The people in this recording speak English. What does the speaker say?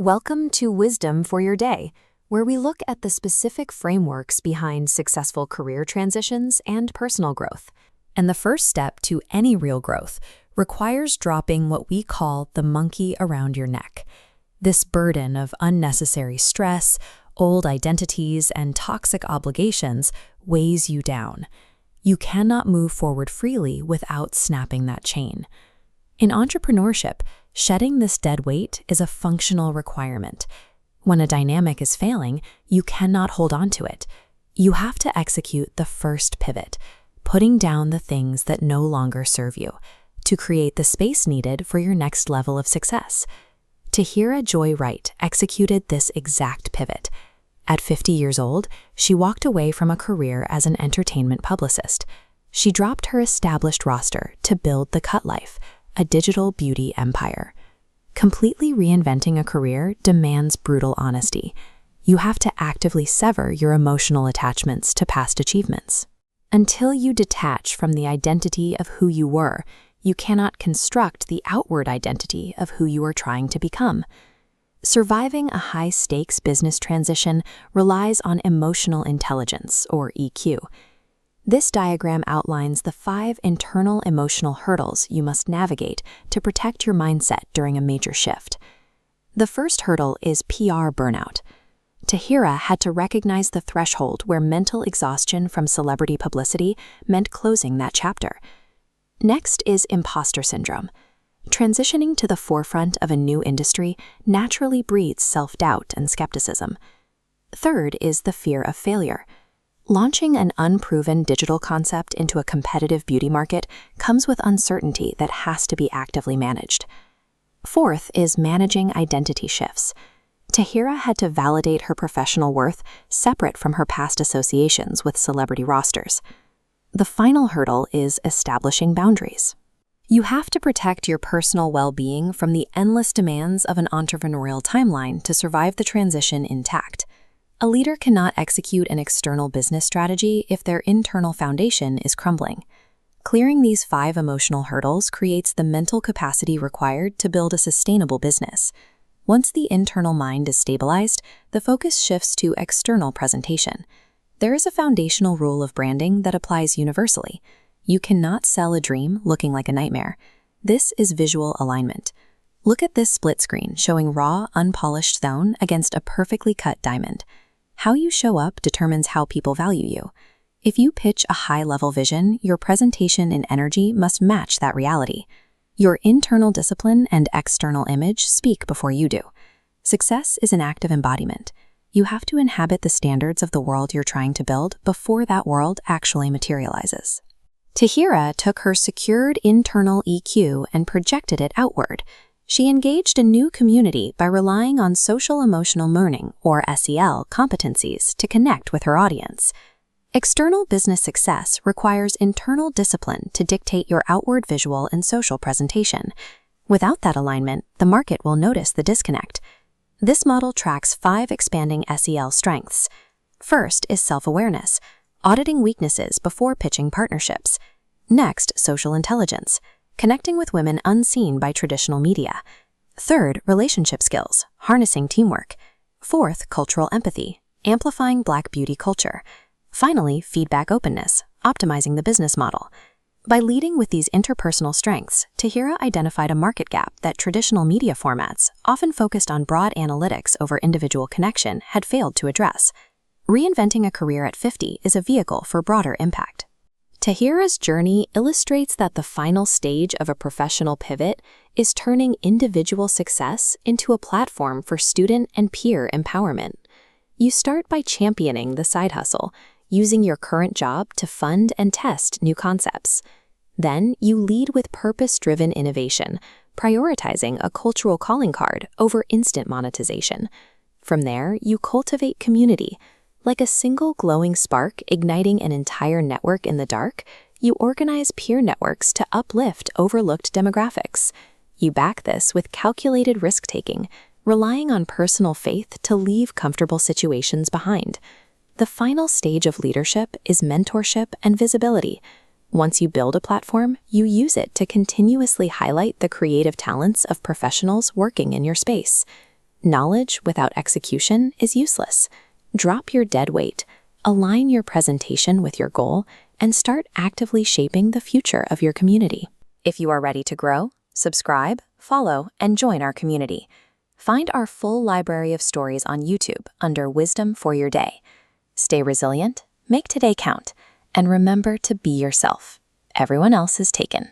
Welcome to Wisdom for Your Day, where we look at the specific frameworks behind successful career transitions and personal growth. And the first step to any real growth requires dropping what we call the monkey around your neck. This burden of unnecessary stress, old identities, and toxic obligations weighs you down. You cannot move forward freely without snapping that chain. In entrepreneurship, shedding this dead weight is a functional requirement. When a dynamic is failing, you cannot hold on to it. You have to execute the first pivot, putting down the things that no longer serve you, to create the space needed for your next level of success. Tahira Joy Wright executed this exact pivot. At 50 years old, she walked away from a career as an entertainment publicist. She dropped her established roster to build the Cut Life, a digital beauty empire. Completely reinventing a career demands brutal honesty. You have to actively sever your emotional attachments to past achievements. Until you detach from the identity of who you were, you cannot construct the outward identity of who you are trying to become. Surviving a high-stakes business transition relies on emotional intelligence, or EQ. This diagram outlines the 5 internal emotional hurdles you must navigate to protect your mindset during a major shift. The first hurdle is PR burnout. Tahira had to recognize the threshold where mental exhaustion from celebrity publicity meant closing that chapter. Next is imposter syndrome. Transitioning to the forefront of a new industry naturally breeds self-doubt and skepticism. Third is the fear of failure. Launching an unproven digital concept into a competitive beauty market comes with uncertainty that has to be actively managed. Fourth is managing identity shifts. Tahira had to validate her professional worth separate from her past associations with celebrity rosters. The final hurdle is establishing boundaries. You have to protect your personal well-being from the endless demands of an entrepreneurial timeline to survive the transition intact. A leader cannot execute an external business strategy if their internal foundation is crumbling. Clearing these 5 emotional hurdles creates the mental capacity required to build a sustainable business. Once the internal mind is stabilized, the focus shifts to external presentation. There is a foundational rule of branding that applies universally. You cannot sell a dream looking like a nightmare. This is visual alignment. Look at this split screen showing raw, unpolished stone against a perfectly cut diamond. How you show up determines how people value you. If you pitch a high-level vision, your presentation and energy must match that reality. Your internal discipline and external image speak before you do. Success is an act of embodiment. You have to inhabit the standards of the world you're trying to build before that world actually materializes. Tahira took her secured internal EQ and projected it outward. She engaged a new community by relying on social-emotional learning, or SEL, competencies to connect with her audience. External business success requires internal discipline to dictate your outward visual and social presentation. Without that alignment, the market will notice the disconnect. This model tracks 5 expanding SEL strengths. First is self-awareness, auditing weaknesses before pitching partnerships. Next, social intelligence, connecting with women unseen by traditional media. Third, relationship skills, harnessing teamwork. Fourth, cultural empathy, amplifying Black beauty culture. Finally, feedback openness, optimizing the business model. By leading with these interpersonal strengths, Tahira identified a market gap that traditional media formats, often focused on broad analytics over individual connection, had failed to address. Reinventing a career at 50 is a vehicle for broader impact. Tahira's journey illustrates that the final stage of a professional pivot is turning individual success into a platform for student and peer empowerment. You start by championing the side hustle, using your current job to fund and test new concepts. Then you lead with purpose-driven innovation, prioritizing a cultural calling card over instant monetization. From there, you cultivate community. Like a single glowing spark igniting an entire network in the dark, you organize peer networks to uplift overlooked demographics. You back this with calculated risk-taking, relying on personal faith to leave comfortable situations behind. The final stage of leadership is mentorship and visibility. Once you build a platform, you use it to continuously highlight the creative talents of professionals working in your space. Knowledge without execution is useless. Drop your dead weight, align your presentation with your goal, and start actively shaping the future of your community. If you are ready to grow, subscribe, follow, and join our community. Find our full library of stories on YouTube under Wisdom for Your Day. Stay resilient, make today count, and remember to be yourself. Everyone else is taken.